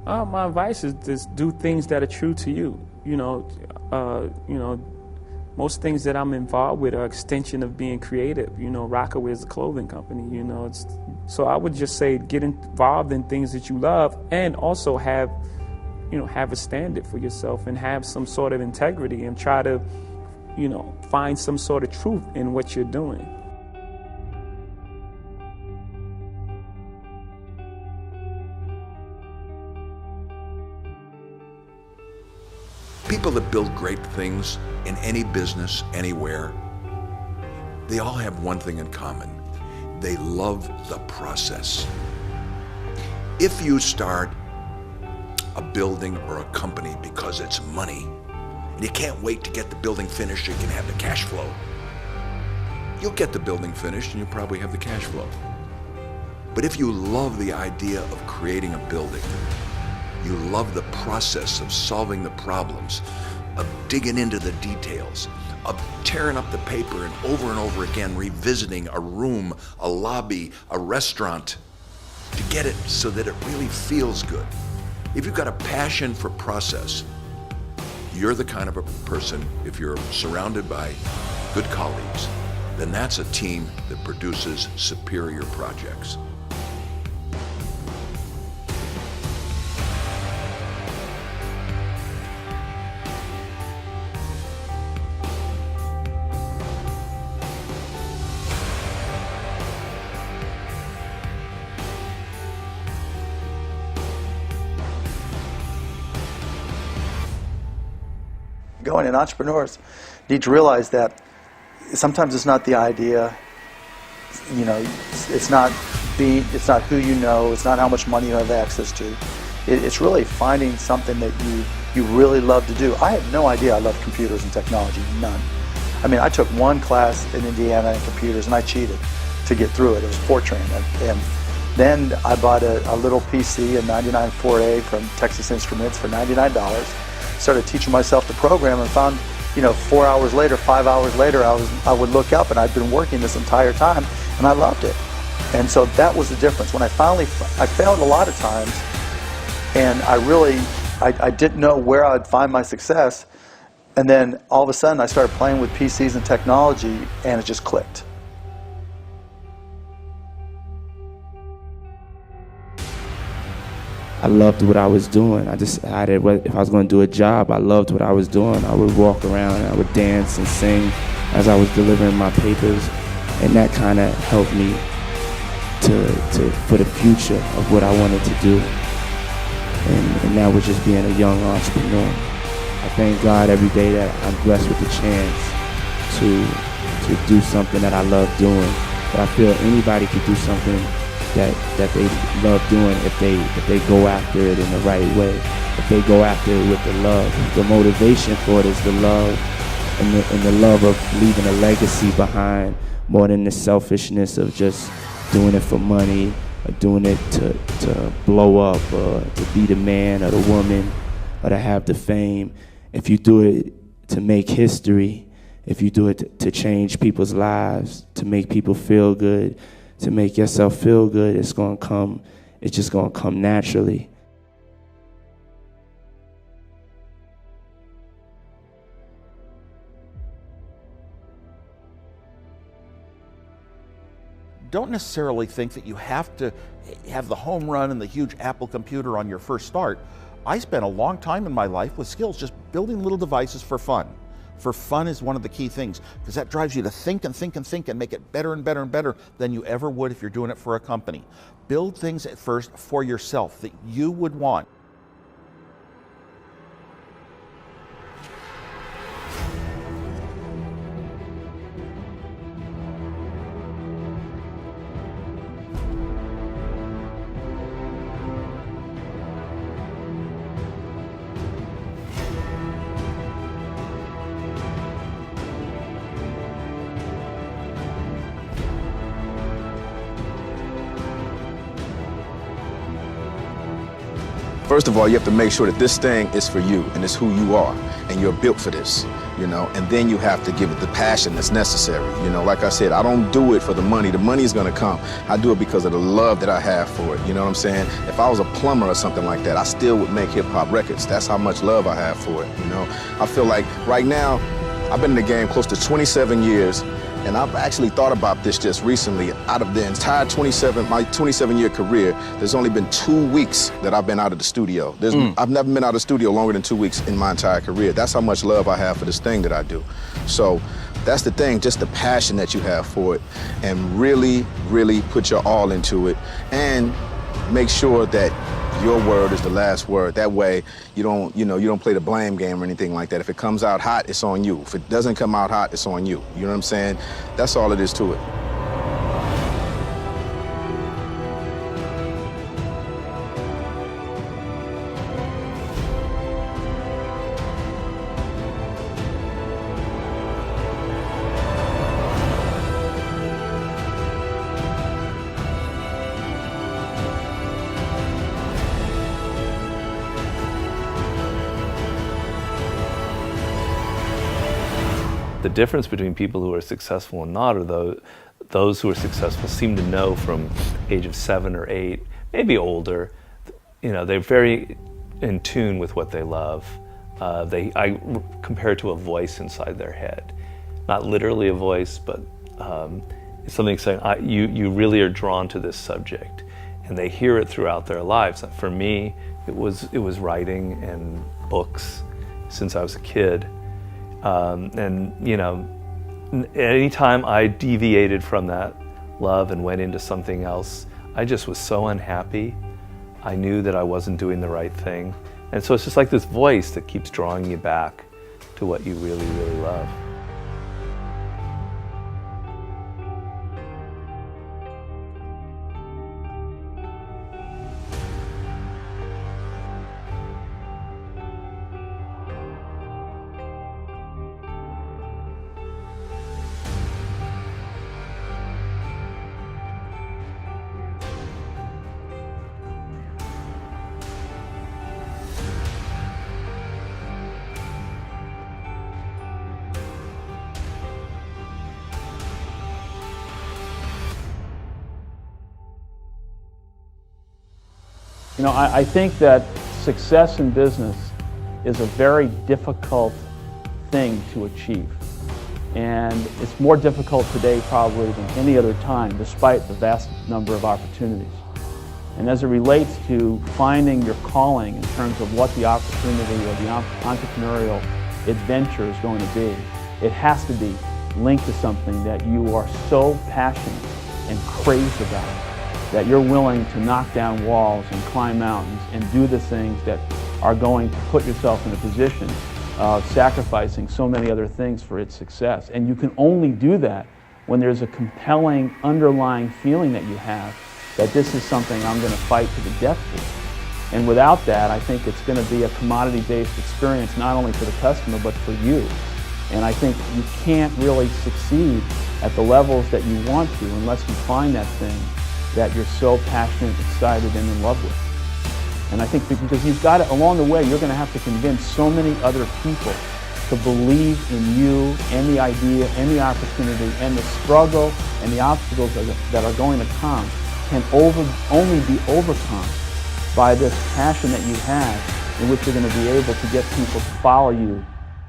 My advice is just do things that are true to you. Most things that I'm involved with are extension of being creative. Rockaway is a clothing company. So I would just say get involved in things that you love, and also have a standard for yourself and have some sort of integrity, and try to, find some sort of truth in what you're doing. People that build great things in any business, anywhere, they all have one thing in common. They love the process. If you start a building or a company because it's money, and you can't wait to get the building finished so you can have the cash flow, you'll get the building finished and you'll probably have the cash flow. But if you love the idea of creating a building, you love the process of solving the problems, of digging into the details, of tearing up the paper and over again revisiting a room, a lobby, a restaurant, to get it so that it really feels good. If you've got a passion for process, you're the kind of a person, if you're surrounded by good colleagues, then that's a team that produces superior projects. Going, and entrepreneurs need to realize that sometimes it's not the idea, it's not who you know, it's not how much money you have access to. It's really finding something that you really love to do. I had no idea I loved computers and technology, none. I mean, I took one class in Indiana in computers and I cheated to get through it. It was Fortran, and then I bought a little PC, a 99 4A from Texas Instruments for $99. Started teaching myself to program and found, 4 hours later, 5 hours later, I would look up and I'd been working this entire time and I loved it. And so that was the difference. When I failed a lot of times, and I didn't know where I'd find my success, and then all of a sudden I started playing with PCs and technology and it just clicked. I loved what I was doing. I decided if I was going to do a job, I loved what I was doing. I would walk around and I would dance and sing as I was delivering my papers, and that kind of helped me for the future of what I wanted to do. And that was just being a young entrepreneur. I thank God every day that I'm blessed with the chance to do something that I love doing. But I feel anybody could do something that they love doing if they go after it in the right way, if they go after it with the love. The motivation for it is the love, and the love of leaving a legacy behind, more than the selfishness of just doing it for money or doing it to blow up or to be the man or the woman or to have the fame. If you do it to make history, if you do it to change people's lives, to make people feel good, to make yourself feel good, it's just gonna come naturally. Don't necessarily think that you have to have the home run and the huge Apple computer on your first start. I spent a long time in my life with skills just building little devices for fun. For fun is one of the key things, because that drives you to think and think and think and make it better and better and better than you ever would if you're doing it for a company. Build things at first for yourself that you would want. First of all, you have to make sure that this thing is for you and it's who you are, and you're built for this. you know, and then you have to give it the passion that's necessary. You know, like I said, I don't do it for the money. The money is going to come. I do it because of the love that I have for it. You know what I'm saying? If I was a plumber or something like that, I still would make hip hop records. That's how much love I have for it. You know, I feel like right now, I've been in the game close to 27 years, and I've actually thought about this just recently. Out of the entire my 27-year career, there's only been 2 weeks that I've been out of the studio. I've never been out of the studio longer than 2 weeks in my entire career. That's how much love I have for this thing that I do. So that's the thing, just the passion that you have for it, and really, really put your all into it, and make sure that your word is the last word. That way, you don't play the blame game or anything like that. If it comes out hot, it's on you. If it doesn't come out hot, it's on you. You know what I'm saying? That's all it is to it. The difference between people who are successful and not are those who are successful seem to know from age of 7 or 8, maybe older, you know, they're very in tune with what they love. I compare it to a voice inside their head. Not literally a voice, but it's something saying, you really are drawn to this subject. And they hear it throughout their lives. For me, it was writing and books since I was a kid. And you know, anytime I deviated from that love and went into something else, I just was so unhappy. I knew that I wasn't doing the right thing. And so it's just like this voice that keeps drawing you back to what you really, really love. You know, I think that success in business is a very difficult thing to achieve. And it's more difficult today probably than any other time, despite the vast number of opportunities. And as it relates to finding your calling in terms of what the opportunity or the entrepreneurial adventure is going to be, it has to be linked to something that you are so passionate and crazed about, that you're willing to knock down walls and climb mountains and do the things that are going to put yourself in a position of sacrificing so many other things for its success. And you can only do that when there's a compelling underlying feeling that you have that this is something I'm going to fight to the death for. And without that, I think it's going to be a commodity-based experience, not only for the customer, but for you. And I think you can't really succeed at the levels that you want to unless you find that thing that you're so passionate, excited, and in love with. And I think because you've got to, along the way, you're going to have to convince so many other people to believe in you and the idea and the opportunity, and the struggle and the obstacles that are going to come can only be overcome by this passion that you have, in which you're going to be able to get people to follow you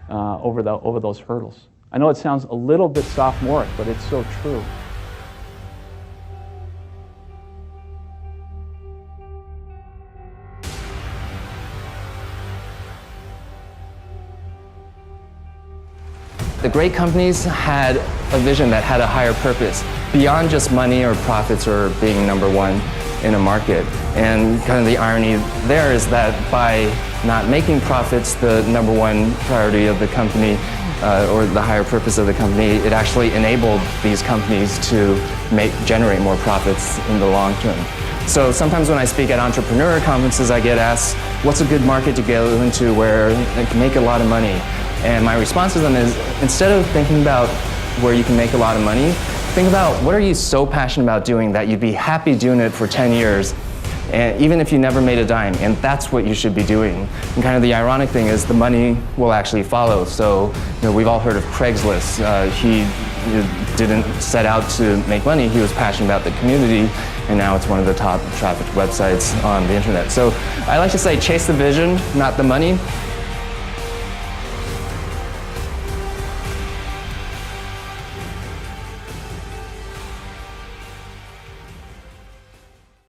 over those hurdles. I know it sounds a little bit sophomoric, but it's so true. The great companies had a vision that had a higher purpose, beyond just money or profits or being number one in a market. And kind of the irony there is that by not making profits the number one priority of the company, or the higher purpose of the company, it actually enabled these companies to generate more profits in the long term. So sometimes when I speak at entrepreneur conferences, I get asked, what's a good market to go into where I can make a lot of money? And my response to them is, instead of thinking about where you can make a lot of money, think about what are you so passionate about doing that you'd be happy doing it for 10 years, and even if you never made a dime, and that's what you should be doing. And kind of the ironic thing is the money will actually follow. So, we've all heard of Craigslist. He didn't set out to make money. He was passionate about the community, and now it's one of the top trafficked websites on the internet. So I like to say chase the vision, not the money.